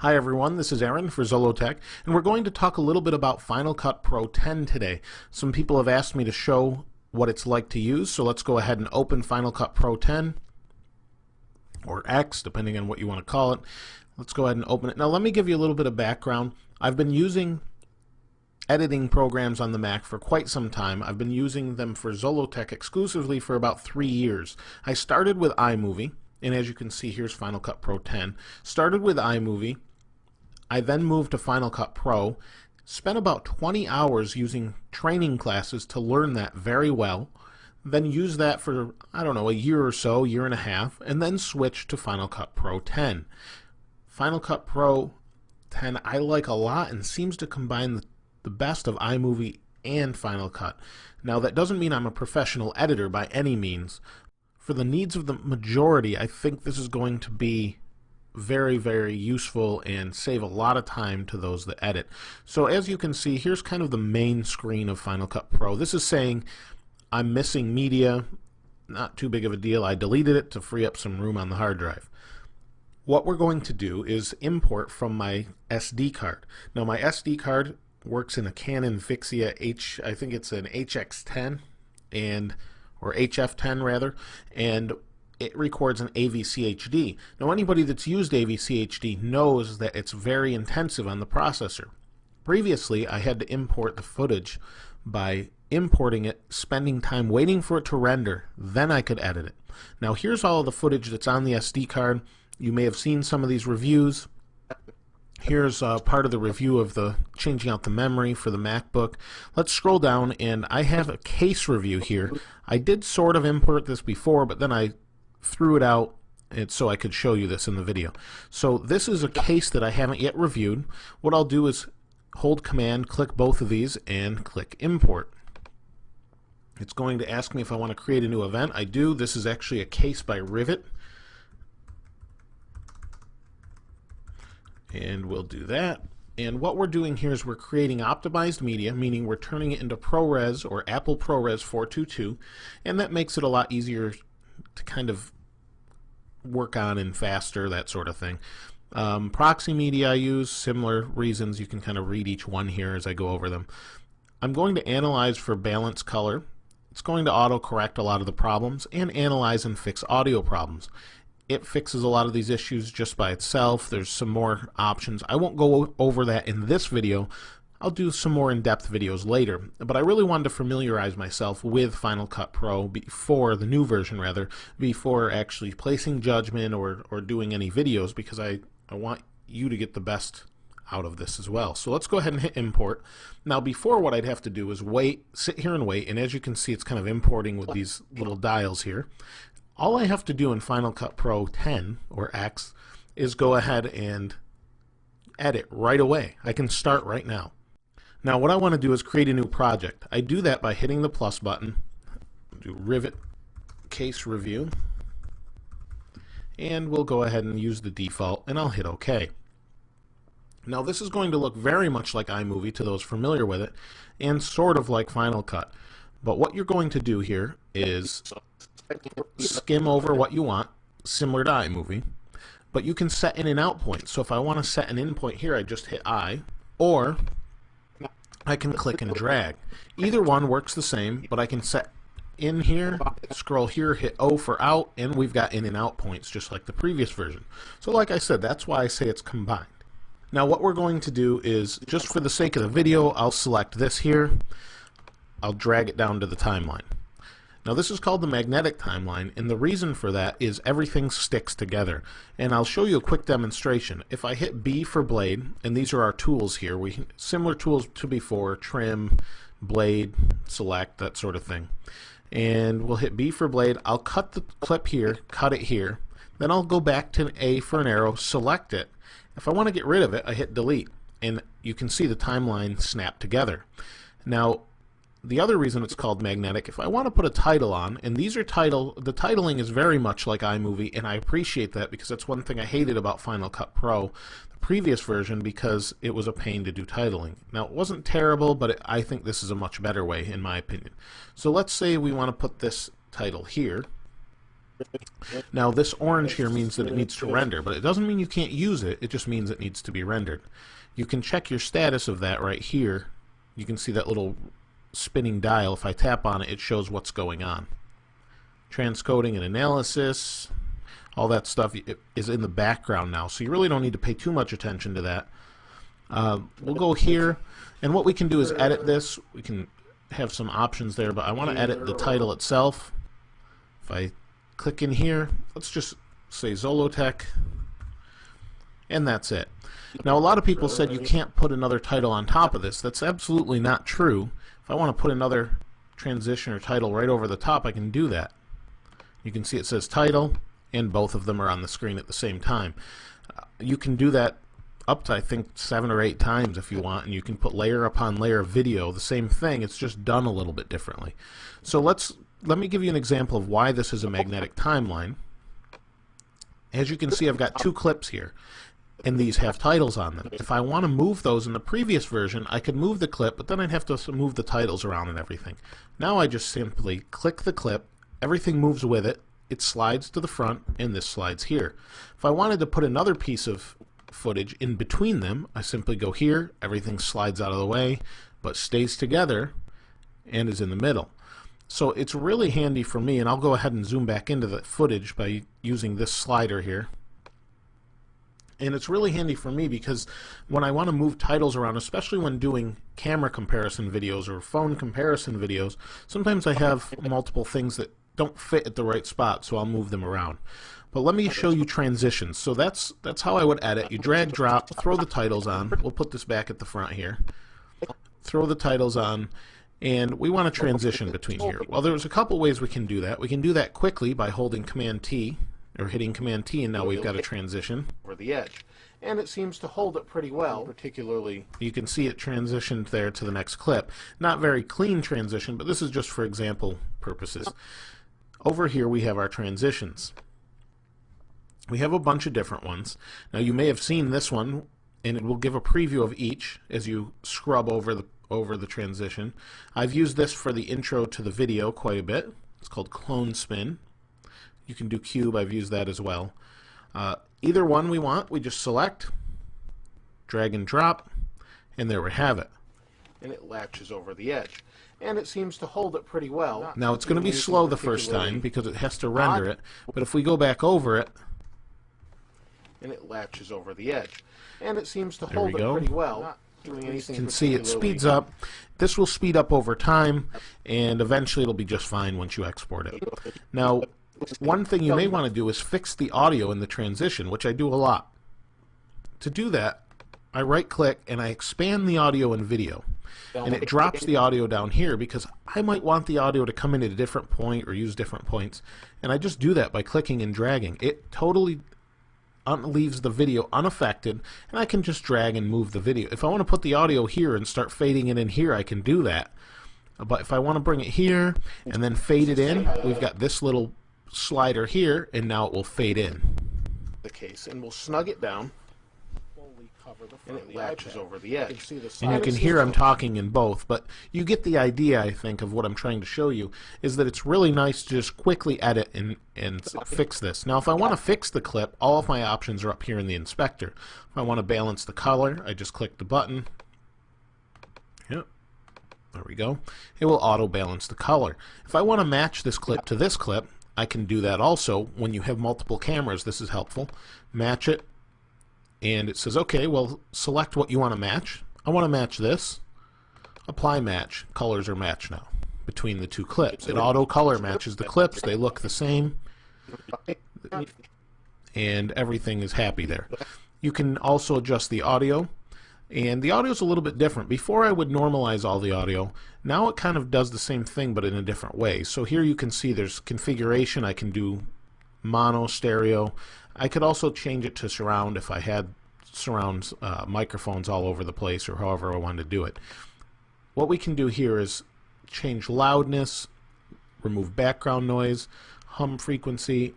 Hi everyone, this is Aaron for Zollotech, and we're going to talk a little bit about Final Cut Pro 10 today. Some people have asked me to show what it's like to use, so let's go ahead and open Final Cut Pro 10, or X, depending on what you want to call it. Let's go ahead and open it. Now let me give you a little bit of background. I've been using editing programs on the Mac for quite some time. I've been using them for Zollotech exclusively for about 3 years. I started with iMovie, and as you can see, here's Final Cut Pro 10. Started with iMovie. I then moved to Final Cut Pro, spent about 20 hours using training classes to learn that very well, then used that for, I don't know, a year or so, year and a half, and then switched to Final Cut Pro 10. Final Cut Pro 10 I like a lot and seems to combine the best of iMovie and Final Cut. Now that doesn't mean I'm a professional editor by any means. For the needs of the majority, I think this is going to be very, very useful and save a lot of time to those that edit. So as you can see, here's kind of the main screen of Final Cut Pro. This is saying I'm missing media. Not too big of a deal. I deleted it to free up some room on the hard drive. What we're going to do is import from my SD card. Now my SD card works in a Canon Vixia I think it's an HX10 or HF10 rather, and it records an AVC HD. Now anybody that's used AVC HD knows that it's very intensive on the processor. Previously I had to import the footage by importing it, spending time waiting for it to render, then I could edit it. Now here's all of the footage that's on the SD card. You may have seen some of these reviews. Here's part of the review of the changing out the memory for the MacBook. Let's scroll down, and I have a case review here. I did sort of import this before, but then I threw it out so I could show you this in the video. So this is a case that I haven't yet reviewed. What I'll do is hold Command, click both of these, and click Import. It's going to ask me if I want to create a new event. I do. This is actually a case by Rivet. And we'll do that. And what we're doing here is we're creating optimized media, meaning we're turning it into ProRes or Apple ProRes 422, and that makes it a lot easier to kind of work on and faster, that sort of thing. Proxy media I use, similar reasons. You can kind of read each one here as I go over them. I'm going to analyze for balance color. It's going to auto-correct a lot of the problems and analyze and fix audio problems. It fixes a lot of these issues just by itself. There's some more options. I won't go over that in this video. I'll do some more in-depth videos later, but I really wanted to familiarize myself with Final Cut Pro before the new version, rather, before actually placing judgment or doing any videos, because I want you to get the best out of this as well. So let's go ahead and hit import. Now before, what I'd have to do is sit here and wait, and as you can see, it's kind of importing with these little dials here. All I have to do in Final Cut Pro 10 or X is go ahead and edit right away. I can start right now. Now what I want to do is create a new project. I do that by hitting the plus button, do Rivet Case Review, and we'll go ahead and use the default, and I'll hit OK. Now this is going to look very much like iMovie to those familiar with it, and sort of like Final Cut. But what you're going to do here is skim over what you want, similar to iMovie, but you can set in and out points. So if I want to set an in point here, I just hit I, or I can click and drag. Either one works the same, but I can set in here, scroll here, hit O for out, and we've got in and out points just like the previous version. So like I said, that's why I say it's combined. Now what we're going to do is, just for the sake of the video, I'll select this here. I'll drag it down to the timeline. Now this is called the magnetic timeline, and the reason for that is everything sticks together. And I'll show you a quick demonstration. If I hit B for blade, and these are our tools here, similar tools to before, trim, blade, select, that sort of thing. And we'll hit B for blade. I'll cut the clip here, cut it here. Then I'll go back to A for an arrow, select it. If I want to get rid of it, I hit delete, and you can see the timeline snap together. Now the other reason it's called magnetic, if I want to put a title on, and the titling is very much like iMovie, and I appreciate that because that's one thing I hated about Final Cut Pro, the previous version, because it was a pain to do titling. Now it wasn't terrible, but I think this is a much better way in my opinion. So let's say we want to put this title here. Now this orange here means that it needs to render, but it doesn't mean you can't use it, it just means it needs to be rendered. You can check your status of that right here. You can see that little spinning dial. If I tap on it, it shows what's going on. Transcoding and analysis, all that stuff is in the background now, so you really don't need to pay too much attention to that. We'll go here, and what we can do is edit this. We can have some options there, but I want to edit the title itself. If I click in here, let's just say Zollotech, and that's it. Now a lot of people said you can't put another title on top of this. That's absolutely not true. If I want to put another transition or title right over the top, I can do that. You can see it says title, and both of them are on the screen at the same time. You can do that up to I think 7 or 8 times if you want, and you can put layer upon layer of video, the same thing, it's just done a little bit differently. So let me give you an example of why this is a magnetic timeline. As you can see, I've got 2 clips here, and these have titles on them. If I want to move those in the previous version, I could move the clip, but then I'd have to move the titles around and everything. Now I just simply click the clip, everything moves with it, it slides to the front, and this slides here. If I wanted to put another piece of footage in between them, I simply go here, everything slides out of the way, but stays together and is in the middle. So it's really handy for me, and I'll go ahead and zoom back into the footage by using this slider here. And it's really handy for me because when I want to move titles around, especially when doing camera comparison videos or phone comparison videos, sometimes I have multiple things that don't fit at the right spot, so I'll move them around. But let me show you transitions. So that's how I would edit. You drag, drop, throw the titles on. We'll put this back at the front here. Throw the titles on, and we want to transition between here. Well, there's a couple ways we can do that. We can do that quickly by holding Command T, or hitting Command T, and now we've got a transition over the edge. And it seems to hold it pretty well, particularly you can see it transitioned there to the next clip. Not very clean transition, but this is just for example purposes. Over here we have our transitions. We have a bunch of different ones. Now you may have seen this one, and it will give a preview of each as you scrub over the transition. I've used this for the intro to the video quite a bit. It's called Clone Spin. You can do Cube, I've used that as well. Either one we want, we just select, drag and drop, and there we have it. And it latches over the edge. And it seems to hold it pretty well. Now it's going to be slow the first time because it has to render it, but if we go back over it, and it latches over the edge. And it seems to hold it pretty well. You can see it speeds up. This will speed up over time, and eventually it'll be just fine once you export it. Now, one thing you may want to do is fix the audio in the transition, which I do a lot. To do that, I right-click and I expand the audio and video. And it drops the audio down here because I might want the audio to come in at a different point or use different points. And I just do that by clicking and dragging. It totally leaves the video unaffected, and I can just drag and move the video. If I want to put the audio here and start fading it in here, I can do that. But if I want to bring it here and then fade it in, we've got this little slider here, and now it will fade in the case, and we'll snug it down, and it latches over the edge. And you can hear I'm talking in both, but you get the idea, I think, of what I'm trying to show you, is that it's really nice to just quickly edit and fix this. Now, if I want to fix the clip, all of my options are up here in the inspector. If I want to balance the color, I just click the button. Yep. There we go. It will auto balance the color. If I want to match this clip to this clip, I can do that also. When you have multiple cameras, this is helpful. Match it, and it says, okay, well, select what you want to match. I want to match this. Apply match. Colors are matched now between the two clips. It auto color matches the clips. They look the same, and everything is happy there. You can also adjust the audio, and the audio is a little bit different. Before I would normalize all the audio. Now it kind of does the same thing but in a different way. So here you can see there's configuration. I can do mono, stereo. I could also change it to surround if I had surround microphones all over the place, or however I wanted to do it. What we can do here is change loudness, remove background noise, hum frequency,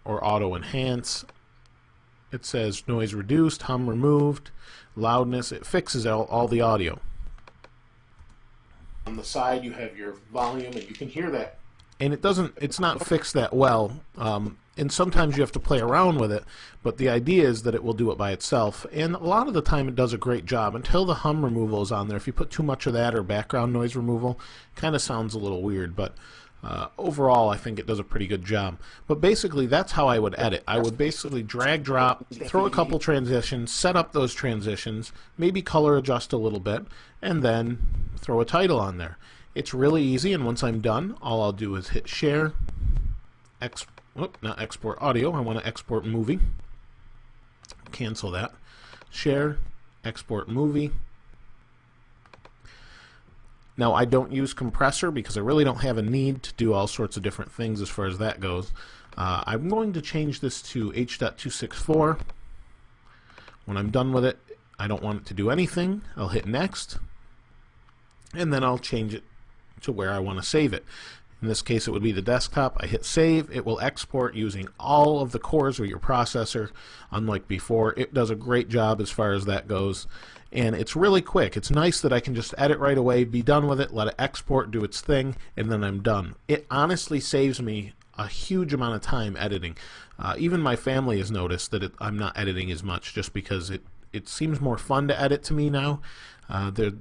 or auto enhance. It says noise reduced, hum removed, loudness. It fixes all the audio. On the side you have your volume, and you can hear that and it's not fixed that well, and sometimes you have to play around with it, but the idea is that it will do it by itself, and a lot of the time it does a great job until the hum removal is on there. If you put too much of that or background noise removal, kind of sounds a little weird, but overall I think it does a pretty good job. But basically that's how I would edit. I would basically drag, drop, throw a couple transitions, set up those transitions, maybe color adjust a little bit, and then throw a title on there. It's really easy, and once I'm done, all I'll do is hit share, not export audio, I want to export movie. Cancel that. Share, export movie. Now I don't use compressor because I really don't have a need to do all sorts of different things as far as that goes. I'm going to change this to H.264. When I'm done with it, I don't want it to do anything. I'll hit next, and then I'll change it to where I want to save it. In this case it would be the desktop. I hit save. It will export using all of the cores of your processor. Unlike before, it does a great job as far as that goes, and it's really quick. It's nice that I can just edit right away, be done with it, let it export, do its thing, and then I'm done. It honestly saves me a huge amount of time editing. Even my family has noticed that I'm not editing as much just because it seems more fun to edit to me now. The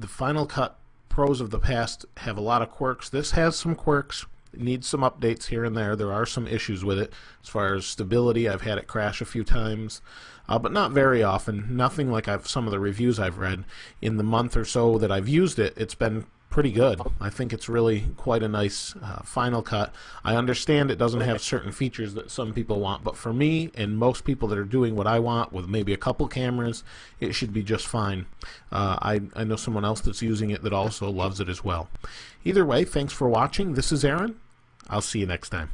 Final Cut Pros of the past have a lot of quirks. This has some quirks. It needs some updates here and there. There are some issues with it as far as stability. I've had it crash a few times, but not very often. Nothing like some of the reviews I've read. In the month or so that I've used it, it's been pretty good. I think it's really quite a nice Final Cut. I understand it doesn't have certain features that some people want, but for me and most people that are doing what I want with maybe a couple cameras, it should be just fine. I know someone else that's using it that also loves it as well. Either way, thanks for watching. This is Aaron. I'll see you next time.